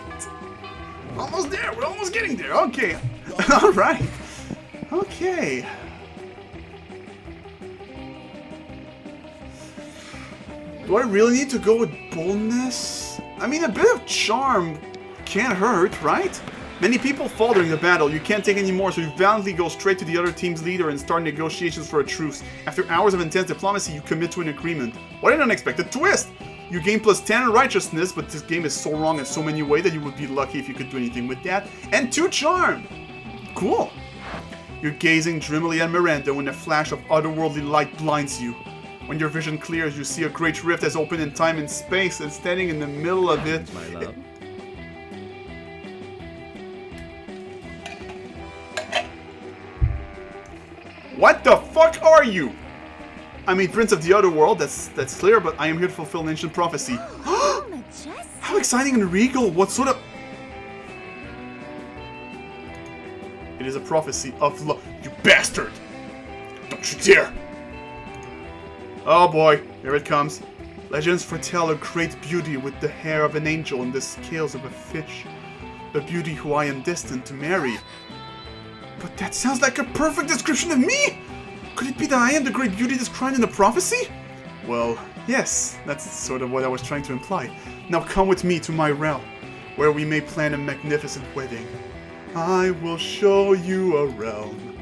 Almost there. We're almost getting there. Okay. Alright. Okay. Do I really need to go with boldness? I mean, a bit of charm can't hurt, right? Many people fall during the battle. You can't take any more, so you valiantly go straight to the other team's leader and start negotiations for a truce. After hours of intense diplomacy, you commit to an agreement. What an unexpected twist! You gain plus 10 in righteousness, but this game is so wrong in so many ways that you would be lucky if you could do anything with that. And 2 charm! Cool. You're gazing dreamily at Miranda when a flash of otherworldly light blinds you. When your vision clears, you see a great rift has opened in time and space, and standing in the middle of it... My love. What the fuck are you? I mean, Prince of the Otherworld, that's clear, but I am here to fulfill an ancient prophecy. Majestic. How exciting and regal! What sort of... It is a prophecy of love. You bastard! Don't you dare! Oh boy, here it comes. Legends foretell a great beauty with the hair of an angel and the scales of a fish. A beauty who I am destined to marry. But that sounds like a perfect description of me! Could it be that I am the great beauty described in the prophecy? Well, yes, that's sort of what I was trying to imply. Now come with me to my realm, where we may plan a magnificent wedding. I will show you a realm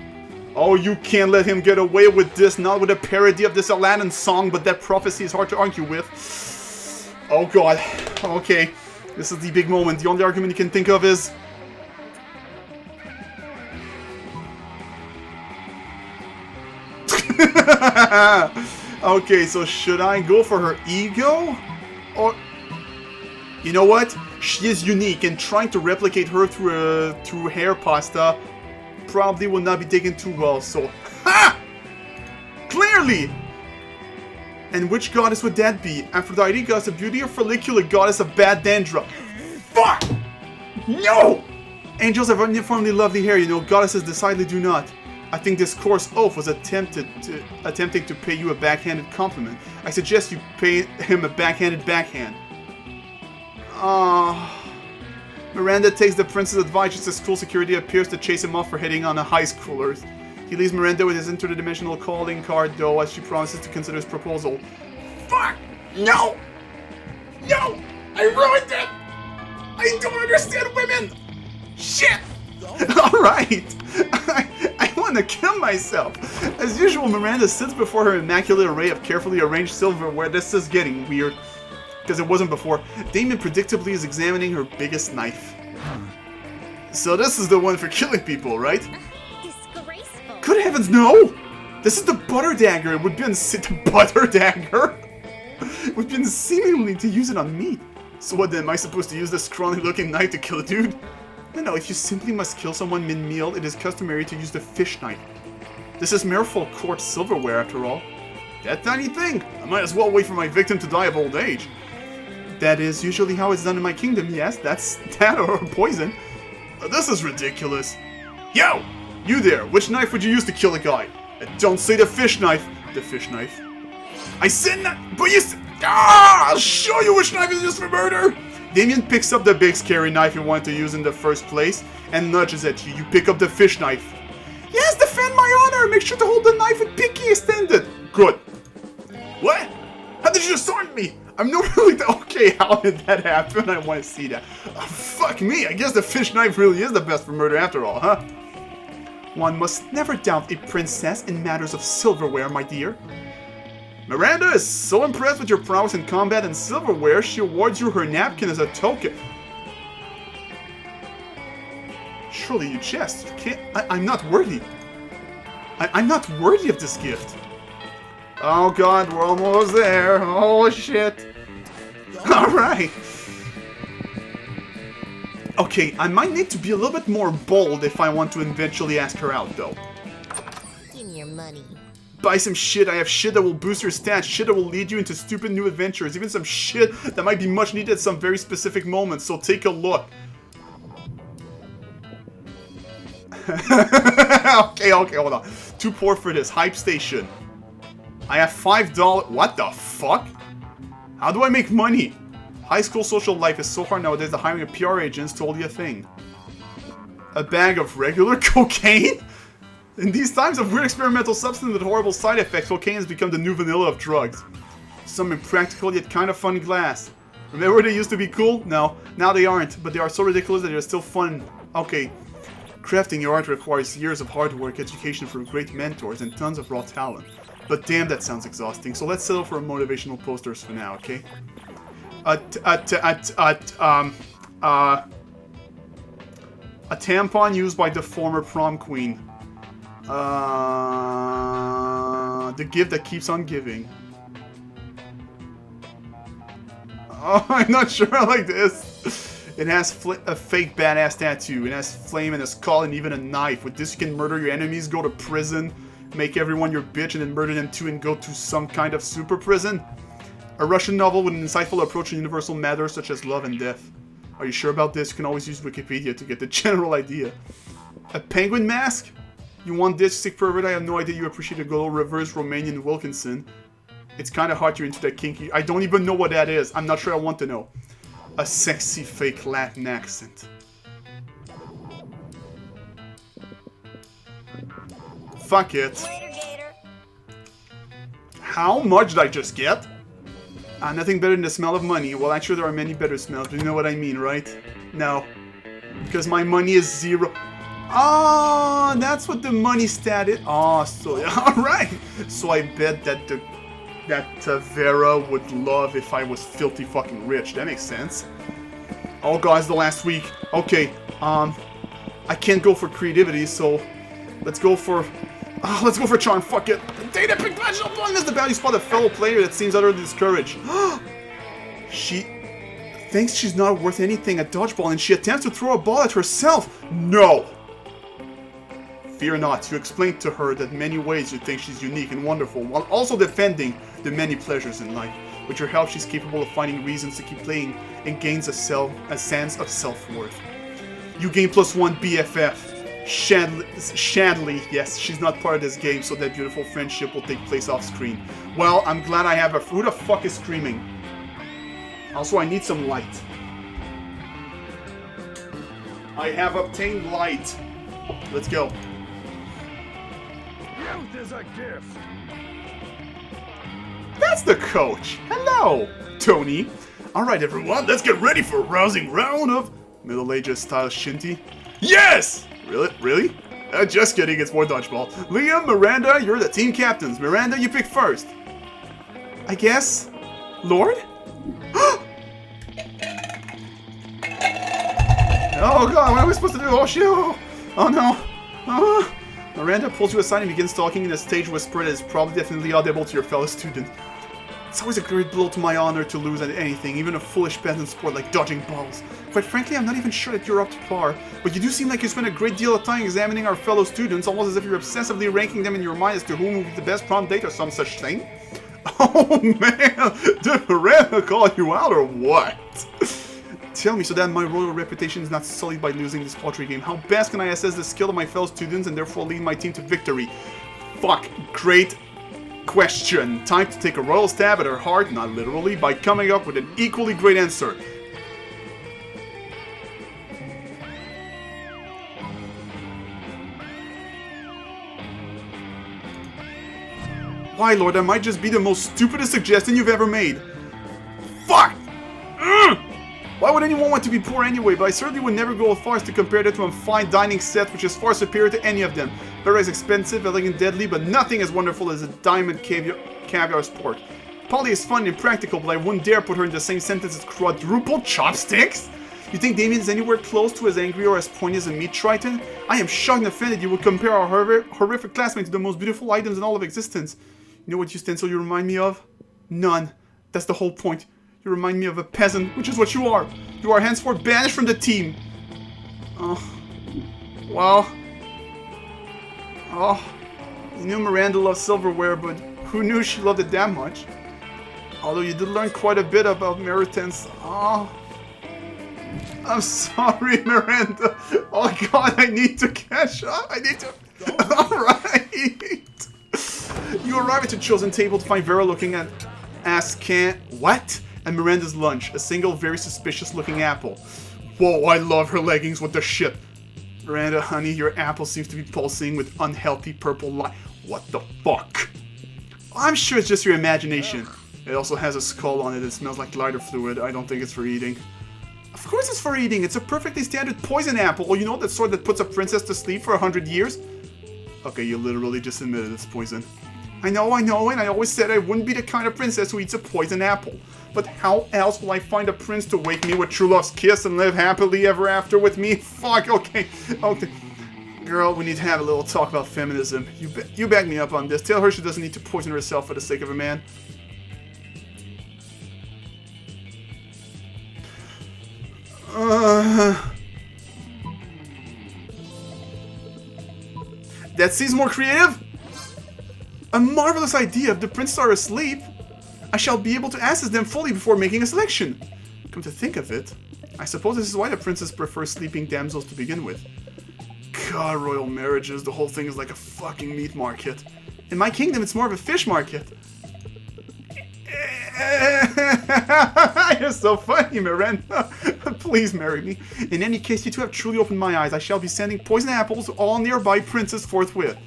Oh, you can't let him get away with this. Not with a parody of this Aladdin song, but that prophecy is hard to argue with. Oh god. Okay. This is the big moment. The only argument you can think of is... Okay, so should I go for her ego? Or... You know what? She is unique, and trying to replicate her through hair pasta probably will not be taken too well, so... Ha! Clearly! And which goddess would that be? Aphrodite, goddess of beauty, or follicular goddess of bad dandruff? Fuck! No! Angels have uniformly lovely hair, you know, goddesses decidedly do not. I think this coarse oaf was attempting to pay you a backhanded compliment. I suggest you pay him a backhanded backhand. Miranda takes the prince's advice just as school security appears to chase him off for hitting on a high schooler. He leaves Miranda with his interdimensional calling card, though, as she promises to consider his proposal. Fuck! No! No! I ruined it! I don't understand women! Shit! Alright! I want to kill myself! As usual, Miranda sits before her immaculate array of carefully arranged silverware. This is getting weird. Because it wasn't before. Damon predictably is examining her biggest knife. So this is the one for killing people, right? Disgraceful. Good heavens, no! This is the butter dagger. It would be the butter dagger. It would be seemingly to use it on me. So what then? Am I supposed to use this scrawny-looking knife to kill a dude? No. If you simply must kill someone mid-meal, it is customary to use the fish knife. This is Merfolk court silverware, after all. That tiny thing. I might as well wait for my victim to die of old age. That is usually how it's done in my kingdom, yes. That's that or poison. This is ridiculous. Yo! You there! Which knife would you use to kill a guy? Don't say the fish knife. The fish knife. I said not, but you said... I'll show you which knife is used for murder! Damien picks up the big scary knife he wanted to use in the first place and nudges at you. You pick up the fish knife. Yes, defend my honor! Make sure to hold the knife with pinky extended. Good. What? How did you disarm me? I'm not really... Okay, how did that happen? I want to see that. Oh, fuck me, I guess the fish knife really is the best for murder after all, huh? One must never doubt a princess in matters of silverware, my dear. Miranda is so impressed with your prowess in combat and silverware, she awards you her napkin as a token. Surely you jest. You can't... I'm not worthy. I'm not worthy of this gift. Oh god, we're almost there. Oh shit. Alright. Okay, I might need to be a little bit more bold if I want to eventually ask her out, though. Give me your money. Buy some shit. I have shit that will boost your stats, shit that will lead you into stupid new adventures, even some shit that might be much needed at some very specific moments, so take a look. Okay, hold on. Too poor for this. Hype station. I have $5. What the fuck? How do I make money? High school social life is so hard nowadays that hiring a PR agent is totally a thing. A bag of regular cocaine? In these times of weird experimental substance with horrible side effects, cocaine has become the new vanilla of drugs. Some impractical yet kind of funny glass. Remember they used to be cool? No, now they aren't, but they are so ridiculous that they're still fun. Okay, crafting your art requires years of hard work, education from great mentors, and tons of raw talent. But damn, that sounds exhausting, so let's settle for motivational posters for now, okay? A tampon used by the former prom queen. The gift that keeps on giving. Oh, I'm not sure I like this. It has a fake badass tattoo. It has flame and a skull and even a knife. With this you can murder your enemies, go to prison, make everyone your bitch, and then murder them too and go to some kind of super prison. A Russian novel with an insightful approach to universal matters such as love and death. Are you sure about this? You can always use Wikipedia to get the general idea. A penguin mask? You want this, sick pervert? I have no idea you appreciate a good old reverse Romanian Wilkinson. It's kind of hard you're into that kinky... I don't even know what that is. I'm not sure I want to know. A sexy fake Latin accent. Fuck it. How much did I just get? Nothing better than the smell of money. Well, actually, there are many better smells, but you know what I mean, right? No. Because my money is zero. Oh, that's what the money stat is. Oh, so alright. So I bet that Vera would love if I was filthy fucking rich. That makes sense. Oh, guys, the last week. Okay, I can't go for creativity, so let's go for charm. Fuck it. Data pick magical blindness. The value spot a fellow player that seems utterly discouraged. She thinks she's not worth anything at dodgeball, and she attempts to throw a ball at herself. No. Fear not. You explain to her that many ways you think she's unique and wonderful, while also defending the many pleasures in life. With your help, she's capable of finding reasons to keep playing and gains a sense of self-worth. You gain +1 BFF. Shadley, yes, she's not part of this game, so that beautiful friendship will take place off screen. Well, I'm glad I have a... Who the fuck is screaming? Also, I need some light. I have obtained light. Let's go. Youth is a gift. That's the coach. Hello, Tony. Alright, everyone, let's get ready for a rousing round of Middle Ages style shinty. Yes! Really? Just kidding, it's more dodgeball. Liam, Miranda, you're the team captains. Miranda, you pick first. I guess? Lord? Oh god, what am I supposed to do? Oh shit! Oh no! Miranda pulls you aside and begins talking in a stage whisper that is probably definitely audible to your fellow student. It's always a great blow to my honor to lose at anything, even a foolish peasant sport like dodging balls. Quite frankly, I'm not even sure that you're up to par, but you do seem like you spend a great deal of time examining our fellow students, almost as if you're obsessively ranking them in your mind as to whom will be the best prom date or some such thing. Oh man, did Miranda call you out or what? Tell me, so that my royal reputation is not sullied by losing this paltry game, how best can I assess the skill of my fellow students and therefore lead my team to victory? Fuck, great question. Time to take a royal stab at her heart, not literally, by coming up with an equally great answer. Why, Lord, that might just be the most stupidest suggestion you've ever made. Fuck! Why would anyone want to be poor anyway? But I certainly would never go as far as to compare that to a fine dining set which is far superior to any of them. Very expensive, elegant, deadly, but nothing as wonderful as a diamond caviar sport. Polly is fun and practical, but I wouldn't dare put her in the same sentence as quadruple chopsticks? You think Damien is anywhere close to as angry or as pointy as a meat triton? I am shocked and offended you would compare our horrific classmate to the most beautiful items in all of existence. You know what utensil you remind me of? None. That's the whole point. You remind me of a peasant, which is what you are. You are henceforth banished from the team. Well. Oh. You knew Miranda loved silverware, but who knew she loved it that much? Although you did learn quite a bit about Meritance. Oh. I'm sorry, Miranda. Oh god, I need to catch up. I need to... Alright. You arrive at your chosen table to find Vera looking at what? And Miranda's lunch, a single very suspicious looking apple. Whoa, I love her leggings, what the shit? Miranda, honey, your apple seems to be pulsing with unhealthy purple light. What the fuck? I'm sure it's just your imagination. It also has a skull on it that smells like lighter fluid. I don't think it's for eating. Of course it's for eating. It's a perfectly standard poison apple. Oh, you know that sort that puts a princess to sleep for 100 years? Okay, you literally just admitted it's poison. I know, and I always said I wouldn't be the kind of princess who eats a poison apple. But how else will I find a prince to wake me with true love's kiss and live happily ever after with me? Fuck, okay. Girl, we need to have a little talk about feminism. You back me up on this. Tell her she doesn't need to poison herself for the sake of a man. That seems more creative? A marvelous idea. If the princes are asleep, I shall be able to assess them fully before making a selection. Come to think of it, I suppose this is why the princes prefer sleeping damsels to begin with. God, royal marriages, the whole thing is like a fucking meat market. In my kingdom, it's more of a fish market. You're so funny, Miranda. Please marry me. In any case, you two have truly opened my eyes. I shall be sending poison apples to all nearby princes forthwith.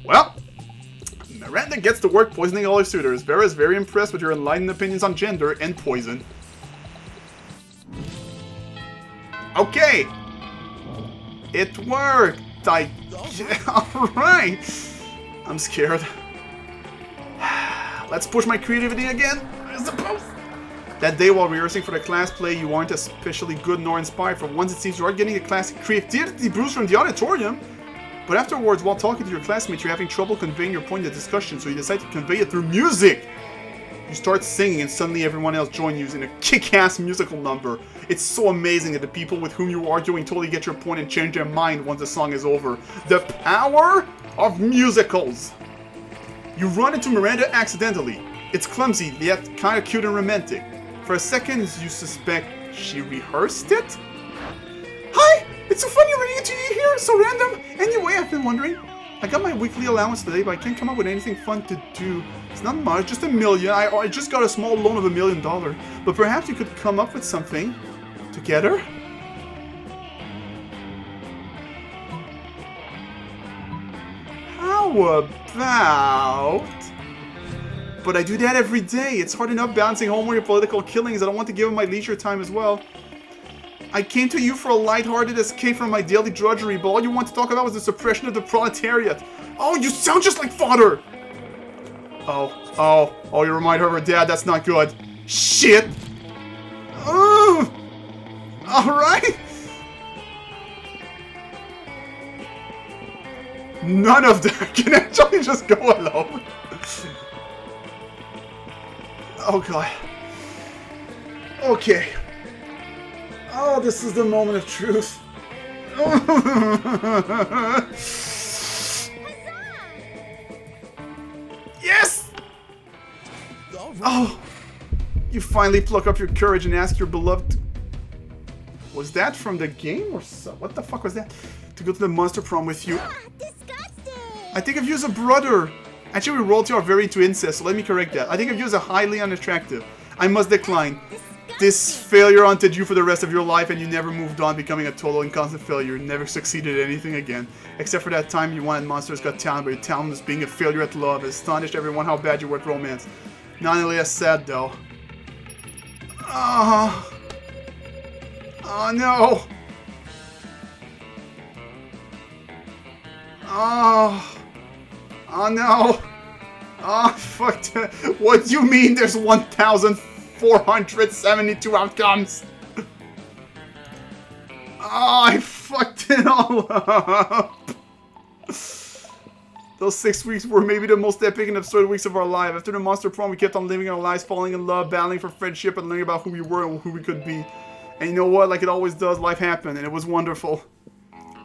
Well, Miranda gets to work poisoning all her suitors. Vera is very impressed with your enlightened opinions on gender and poison. Okay. It worked! Alright! I'm scared. Let's push my creativity again, I suppose. That day while rehearsing for the class play, you aren't especially good nor inspired. For once, it seems you are getting a classic creativity boost from the auditorium. But afterwards, while talking to your classmates, you're having trouble conveying your point in the discussion, so you decide to convey it through music. You start singing, and suddenly everyone else joins you in a kick-ass musical number. It's so amazing that the people with whom you're arguing totally get your point and change their mind once the song is over. The power of musicals! You run into Miranda accidentally. It's clumsy, yet kinda cute and romantic. For a second, you suspect she rehearsed it? Hi! It's so funny running into you here, so random! Anyway, I've been wondering. I got my weekly allowance today, but I can't come up with anything fun to do. It's not much, just $1 million. I just got a small loan of $1 million. But perhaps you could come up with something together? How about... But I do that every day. It's hard enough balancing homework and political killings. I don't want to give him my leisure time as well. I came to you for a lighthearted escape from my daily drudgery, but all you want to talk about was the suppression of the proletariat. Oh, you sound just like father! Oh, you remind her of her dad. That's not good. Shit! Alright! None of that can actually just go alone. Oh god. Okay. Oh, this is the moment of truth. Yes! Oh! You finally pluck up your courage and ask your beloved... Was that from the game or so? What the fuck was that? To go to the monster prom with you. Disgusting! I think of you as a brother. Actually, we royalty are very into incest, so let me correct that. I think of you as a highly unattractive. I must decline. This failure haunted you for the rest of your life, and you never moved on, becoming a total and constant failure. You never succeeded at anything again. Except for that time you wanted Monsters Got Talent, but your talent was being a failure at love. It astonished everyone how bad you were at romance. Not only as sad, though. Oh no! Oh no! Oh fuck! What do you mean? There's 1,472 outcomes. Oh, I fucked it all up. Those 6 weeks were maybe the most epic and absurd weeks of our life. After the monster prom, we kept on living our lives, falling in love, battling for friendship, and learning about who we were and who we could be. And you know what? Like it always does, life happened, and it was wonderful.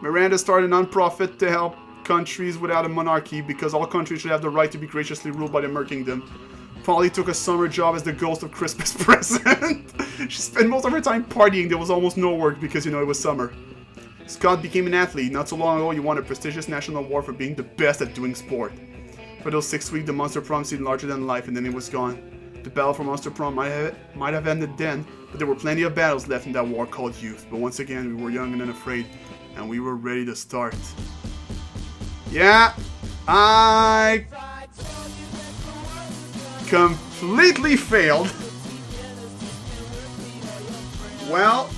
Miranda started a non-profit to help countries without a monarchy, because all countries should have the right to be graciously ruled by the Mer Kingdom. Polly took a summer job as the ghost of Christmas present. She spent most of her time partying. There was almost no work because, you know, it was summer. Scott became an athlete. Not so long ago, he won a prestigious national award for being the best at doing sport. For those 6 weeks, the monster prom seemed larger than life, and then it was gone. The battle for monster prom might have ended then, but there were plenty of battles left in that war called youth. But once again, we were young and unafraid, and we were ready to start. Yeah, I completely failed. Well,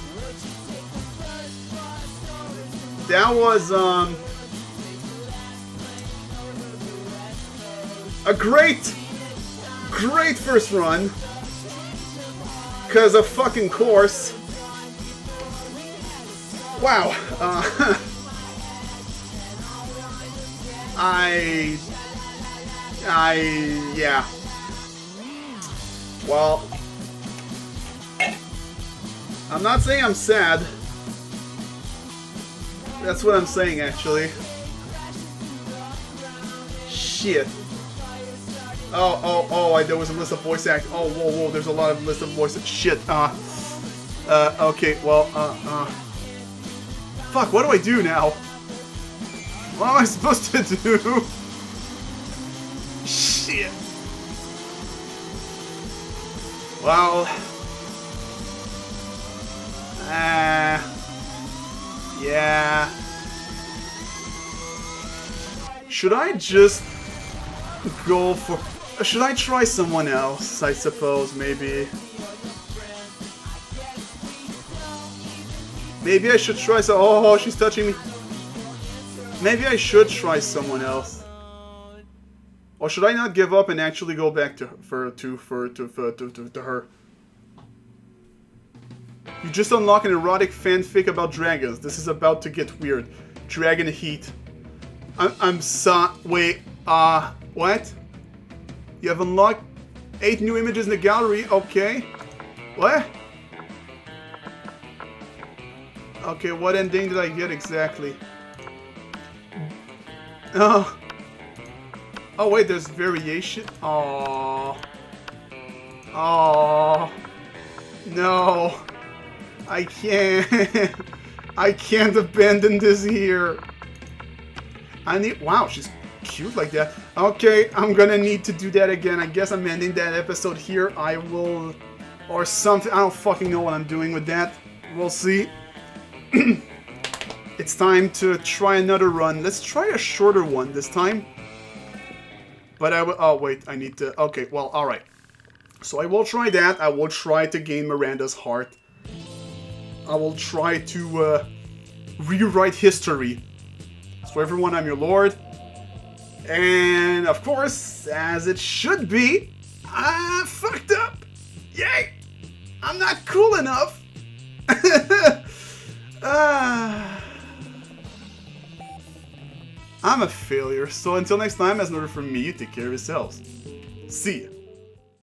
that was a great first run, because of fucking course. Wow. Yeah. Well, I'm not saying I'm sad. That's what I'm saying, actually. Shit. There was a list of voice act. Oh, whoa, there's a lot of list of voice. Shit. Okay, well, fuck, what do I do now? What am I supposed to do? Shit. Well. Yeah. Should I just go for... Should I try someone else, I suppose, maybe? Maybe I should try some... Oh, she's touching me. Maybe I should try someone else. Or should I not give up and actually go back to her? You just unlock an erotic fanfic about dragons. This is about to get weird. Dragon heat. Wait, what? You have unlocked 8 new images in the gallery, okay. What? Okay, what ending did I get exactly? Oh. Oh wait, there's variation. Oh. Oh. No. I can't. I can't abandon this here. I need. Wow, she's cute like that. Okay, I'm gonna need to do that again. I guess I'm ending that episode here. I will. Or something. I don't fucking know what I'm doing with that. We'll see. It's time to try another run. Let's try a shorter one this time. But I will. Oh, wait. I need to. Okay, well, alright. So I will try that. I will try to gain Miranda's heart. I will try to rewrite history. So everyone, I'm your lord. And of course, as it should be, I fucked up. Yay! I'm not cool enough. I'm a failure. So until next time, as an order from me, you take care of yourselves. See ya.